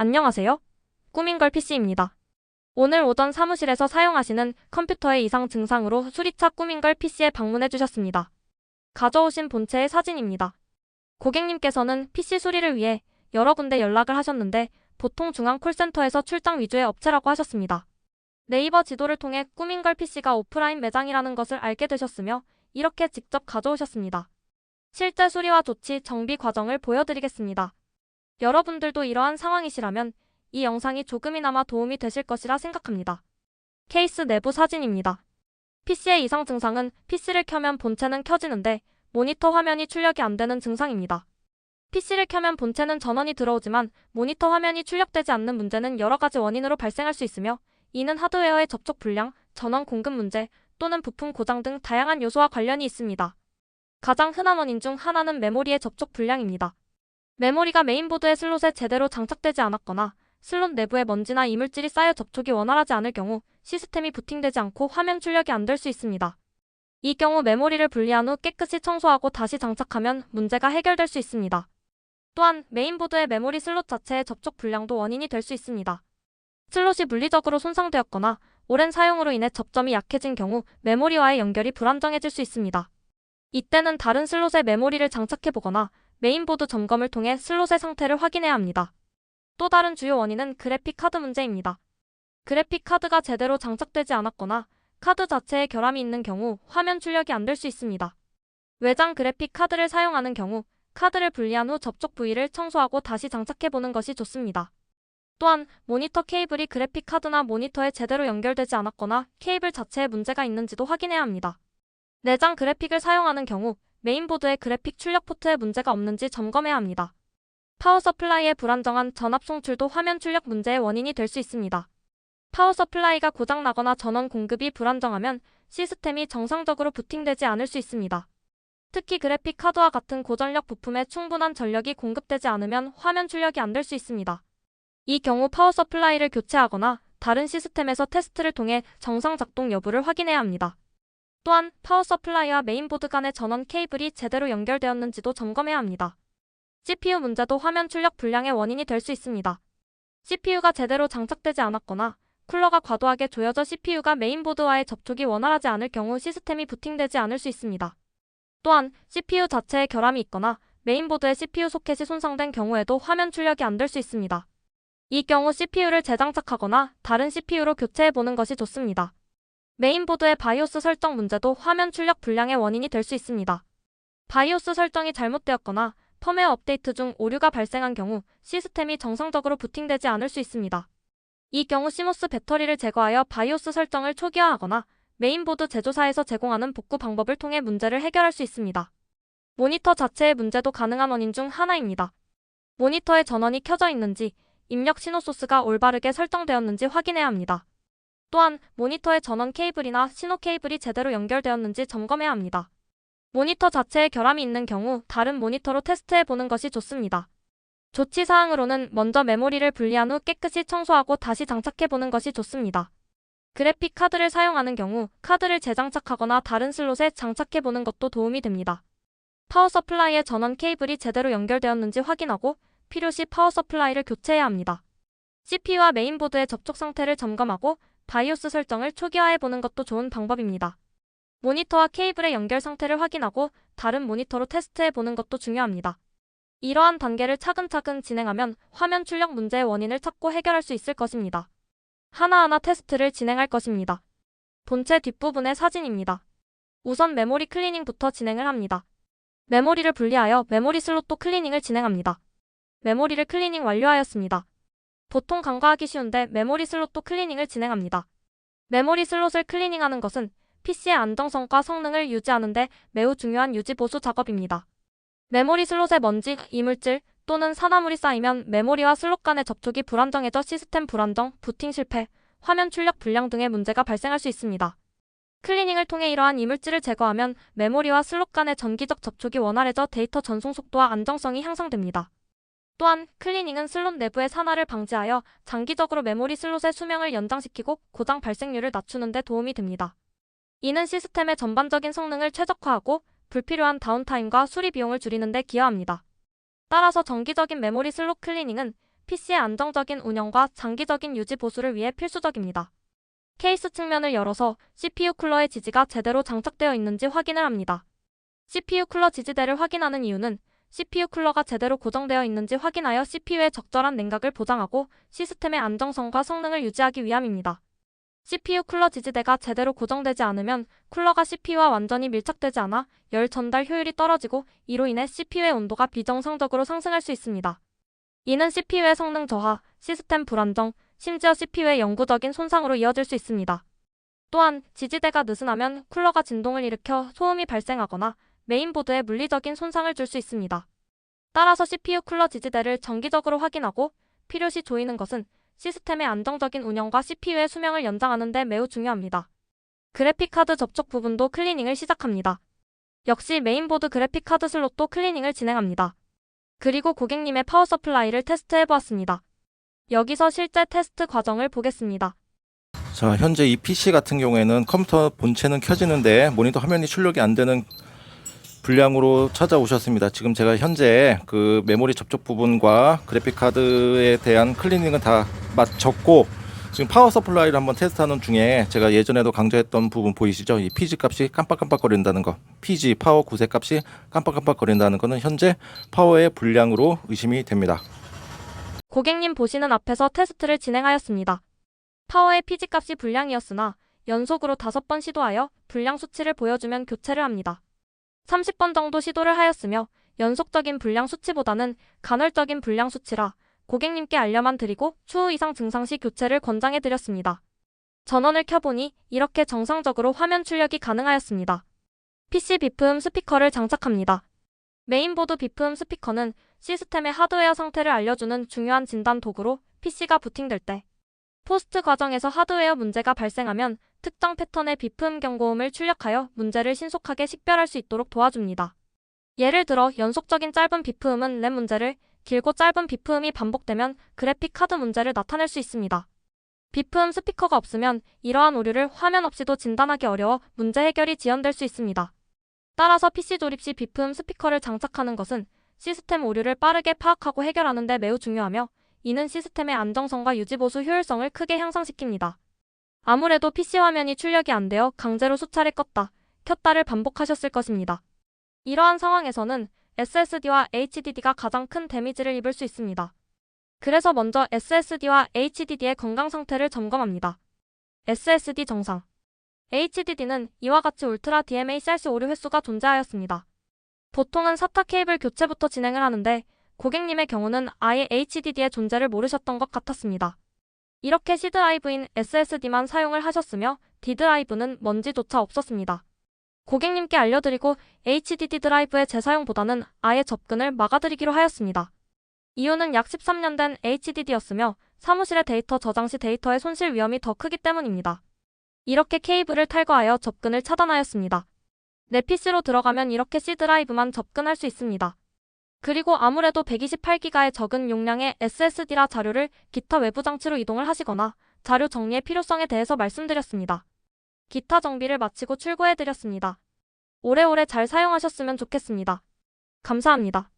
안녕하세요. 꾸민걸 PC입니다. 오늘 오전 사무실에서 사용하시는 컴퓨터의 이상 증상으로 수리차 꾸민걸 PC에 방문해 주셨습니다. 가져오신 본체의 사진입니다. 고객님께서는 PC 수리를 위해 여러 군데 연락을 하셨는데 보통 중앙 콜센터에서 출장 위주의 업체라고 하셨습니다. 네이버 지도를 통해 꾸민걸 PC가 오프라인 매장이라는 것을 알게 되셨으며 이렇게 직접 가져오셨습니다. 실제 수리와 조치, 정비 과정을 보여드리겠습니다. 여러분들도 이러한 상황이시라면 이 영상이 조금이나마 도움이 되실 것이라 생각합니다. 케이스 내부 사진입니다. PC의 이상 증상은 PC를 켜면 본체는 켜지는데 모니터 화면이 출력이 안 되는 증상입니다. PC를 켜면 본체는 전원이 들어오지만 모니터 화면이 출력되지 않는 문제는 여러 가지 원인으로 발생할 수 있으며 이는 하드웨어의 접촉 불량, 전원 공급 문제 또는 부품 고장 등 다양한 요소와 관련이 있습니다. 가장 흔한 원인 중 하나는 메모리의 접촉 불량입니다. 메모리가 메인보드의 슬롯에 제대로 장착되지 않았거나 슬롯 내부에 먼지나 이물질이 쌓여 접촉이 원활하지 않을 경우 시스템이 부팅되지 않고 화면 출력이 안 될 수 있습니다. 이 경우 메모리를 분리한 후 깨끗이 청소하고 다시 장착하면 문제가 해결될 수 있습니다. 또한 메인보드의 메모리 슬롯 자체의 접촉 불량도 원인이 될 수 있습니다. 슬롯이 물리적으로 손상되었거나 오랜 사용으로 인해 접점이 약해진 경우 메모리와의 연결이 불안정해질 수 있습니다. 이때는 다른 슬롯에 메모리를 장착해보거나 메인보드 점검을 통해 슬롯의 상태를 확인해야 합니다. 또 다른 주요 원인은 그래픽 카드 문제입니다. 그래픽 카드가 제대로 장착되지 않았거나 카드 자체에 결함이 있는 경우 화면 출력이 안 될 수 있습니다. 외장 그래픽 카드를 사용하는 경우 카드를 분리한 후 접촉 부위를 청소하고 다시 장착해보는 것이 좋습니다. 또한 모니터 케이블이 그래픽 카드나 모니터에 제대로 연결되지 않았거나 케이블 자체에 문제가 있는지도 확인해야 합니다. 내장 그래픽을 사용하는 경우 메인보드의 그래픽 출력 포트에 문제가 없는지 점검해야 합니다. 파워 서플라이의 불안정한 전압 송출도 화면 출력 문제의 원인이 될 수 있습니다. 파워 서플라이가 고장나거나 전원 공급이 불안정하면 시스템이 정상적으로 부팅되지 않을 수 있습니다. 특히 그래픽 카드와 같은 고전력 부품에 충분한 전력이 공급되지 않으면 화면 출력이 안 될 수 있습니다. 이 경우 파워 서플라이를 교체하거나 다른 시스템에서 테스트를 통해 정상 작동 여부를 확인해야 합니다. 또한 파워 서플라이와 메인보드 간의 전원 케이블이 제대로 연결되었는지도 점검해야 합니다. CPU 문제도 화면 출력 불량의 원인이 될 수 있습니다. CPU가 제대로 장착되지 않았거나 쿨러가 과도하게 조여져 CPU가 메인보드와의 접촉이 원활하지 않을 경우 시스템이 부팅되지 않을 수 있습니다. 또한 CPU 자체에 결함이 있거나 메인보드의 CPU 소켓이 손상된 경우에도 화면 출력이 안 될 수 있습니다. 이 경우 CPU를 재장착하거나 다른 CPU로 교체해보는 것이 좋습니다. 메인보드의 바이오스 설정 문제도 화면 출력 불량의 원인이 될 수 있습니다. 바이오스 설정이 잘못되었거나 펌웨어 업데이트 중 오류가 발생한 경우 시스템이 정상적으로 부팅되지 않을 수 있습니다. 이 경우 시모스 배터리를 제거하여 바이오스 설정을 초기화하거나 메인보드 제조사에서 제공하는 복구 방법을 통해 문제를 해결할 수 있습니다. 모니터 자체의 문제도 가능한 원인 중 하나입니다. 모니터의 전원이 켜져 있는지, 입력 신호 소스가 올바르게 설정되었는지 확인해야 합니다. 또한 모니터의 전원 케이블이나 신호 케이블이 제대로 연결되었는지 점검해야 합니다. 모니터 자체에 결함이 있는 경우 다른 모니터로 테스트해보는 것이 좋습니다. 조치사항으로는 먼저 메모리를 분리한 후 깨끗이 청소하고 다시 장착해보는 것이 좋습니다. 그래픽 카드를 사용하는 경우 카드를 재장착하거나 다른 슬롯에 장착해보는 것도 도움이 됩니다. 파워 서플라이의 전원 케이블이 제대로 연결되었는지 확인하고 필요시 파워 서플라이를 교체해야 합니다. CPU와 메인보드의 접촉 상태를 점검하고 바이오스 설정을 초기화해보는 것도 좋은 방법입니다. 모니터와 케이블의 연결 상태를 확인하고 다른 모니터로 테스트해보는 것도 중요합니다. 이러한 단계를 차근차근 진행하면 화면 출력 문제의 원인을 찾고 해결할 수 있을 것입니다. 하나하나 테스트를 진행할 것입니다. 본체 뒷부분의 사진입니다. 우선 메모리 클리닝부터 진행을 합니다. 메모리를 분리하여 메모리 슬롯도 클리닝을 진행합니다. 메모리를 클리닝 완료하였습니다. 보통 간과하기 쉬운데 메모리 슬롯도 클리닝을 진행합니다. 메모리 슬롯을 클리닝하는 것은 PC의 안정성과 성능을 유지하는 데 매우 중요한 유지-보수 작업입니다. 메모리 슬롯에 먼지, 이물질 또는 산화물이 쌓이면 메모리와 슬롯 간의 접촉이 불안정해져 시스템 불안정, 부팅 실패, 화면 출력 불량 등의 문제가 발생할 수 있습니다. 클리닝을 통해 이러한 이물질을 제거하면 메모리와 슬롯 간의 전기적 접촉이 원활해져 데이터 전송 속도와 안정성이 향상됩니다. 또한 클리닝은 슬롯 내부의 산화를 방지하여 장기적으로 메모리 슬롯의 수명을 연장시키고 고장 발생률을 낮추는 데 도움이 됩니다. 이는 시스템의 전반적인 성능을 최적화하고 불필요한 다운타임과 수리 비용을 줄이는 데 기여합니다. 따라서 정기적인 메모리 슬롯 클리닝은 PC의 안정적인 운영과 장기적인 유지 보수를 위해 필수적입니다. 케이스 측면을 열어서 CPU 쿨러의 지지가 제대로 장착되어 있는지 확인을 합니다. CPU 쿨러 지지대를 확인하는 이유는 CPU 쿨러가 제대로 고정되어 있는지 확인하여 CPU의 적절한 냉각을 보장하고 시스템의 안정성과 성능을 유지하기 위함입니다. CPU 쿨러 지지대가 제대로 고정되지 않으면 쿨러가 CPU와 완전히 밀착되지 않아 열 전달 효율이 떨어지고 이로 인해 CPU의 온도가 비정상적으로 상승할 수 있습니다. 이는 CPU의 성능 저하, 시스템 불안정, 심지어 CPU의 영구적인 손상으로 이어질 수 있습니다. 또한 지지대가 느슨하면 쿨러가 진동을 일으켜 소음이 발생하거나 메인보드에 물리적인 손상을 줄 수 있습니다. 따라서 CPU 쿨러 지지대를 정기적으로 확인하고 필요시 조이는 것은 시스템의 안정적인 운영과 CPU의 수명을 연장하는 데 매우 중요합니다. 그래픽카드 접촉 부분도 클리닝을 시작합니다. 역시 메인보드 그래픽카드 슬롯도 클리닝을 진행합니다. 그리고 고객님의 파워 서플라이를 테스트해보았습니다. 여기서 실제 테스트 과정을 보겠습니다. 자, 현재 이 PC 같은 경우에는 컴퓨터 본체는 켜지는데 모니터 화면이 출력이 안 되는 불량으로 찾아오셨습니다. 지금 제가 현재 그 메모리 접촉 부분과 그래픽 카드에 대한 클리닝은 다 마쳤고 지금 파워 서플라이를 한번 테스트하는 중에 제가 예전에도 강조했던 부분 보이시죠? 이 PG 값이 깜빡깜빡거린다는 거, PG 파워 구세 값이 깜빡깜빡거린다는 거는 현재 파워의 불량으로 의심이 됩니다. 고객님 보시는 앞에서 테스트를 진행하였습니다. 파워의 PG 값이 불량이었으나 연속으로 5번 시도하여 불량 수치를 보여주면 교체를 합니다. 30번 정도 시도를 하였으며 연속적인 불량 수치보다는 간헐적인 불량 수치라 고객님께 알려만 드리고 추후 이상 증상 시 교체를 권장해 드렸습니다. 전원을 켜보니 이렇게 정상적으로 화면 출력이 가능하였습니다. PC 비프음 스피커를 장착합니다. 메인보드 비프음 스피커는 시스템의 하드웨어 상태를 알려주는 중요한 진단 도구로 PC가 부팅될 때 포스트 과정에서 하드웨어 문제가 발생하면 특정 패턴의 비프음 경고음을 출력하여 문제를 신속하게 식별할 수 있도록 도와줍니다. 예를 들어 연속적인 짧은 비프음은 램 문제를, 길고 짧은 비프음이 반복되면 그래픽 카드 문제를 나타낼 수 있습니다. 비프음 스피커가 없으면 이러한 오류를 화면 없이도 진단하기 어려워 문제 해결이 지연될 수 있습니다. 따라서 PC 조립 시 비프음 스피커를 장착하는 것은 시스템 오류를 빠르게 파악하고 해결하는 데 매우 중요하며 이는 시스템의 안정성과 유지보수 효율성을 크게 향상시킵니다. 아무래도 PC 화면이 출력이 안 되어 강제로 수차례 껐다, 켰다를 반복하셨을 것입니다. 이러한 상황에서는 SSD와 HDD가 가장 큰 데미지를 입을 수 있습니다. 그래서 먼저 SSD와 HDD의 건강 상태를 점검합니다. SSD 정상. HDD는 이와 같이 울트라 DMA 셀시 오류 횟수가 존재하였습니다. 보통은 SATA 케이블 교체부터 진행을 하는데 고객님의 경우는 아예 HDD의 존재를 모르셨던 것 같았습니다. 이렇게 C 드라이브인 SSD만 사용을 하셨으며 D 드라이브는 먼지조차 없었습니다. 고객님께 알려드리고 HDD 드라이브의 재사용보다는 아예 접근을 막아드리기로 하였습니다. 이유는 약 13년 된 HDD였으며 사무실의 데이터 저장 시 데이터의 손실 위험이 더 크기 때문입니다. 이렇게 케이블을 탈거하여 접근을 차단하였습니다. 내 PC로 들어가면 이렇게 C 드라이브만 접근할 수 있습니다. 그리고 아무래도 128기가의 적은 용량의 SSD라 자료를 기타 외부 장치로 이동을 하시거나 자료 정리의 필요성에 대해서 말씀드렸습니다. 기타 정비를 마치고 출고해드렸습니다. 오래오래 잘 사용하셨으면 좋겠습니다. 감사합니다.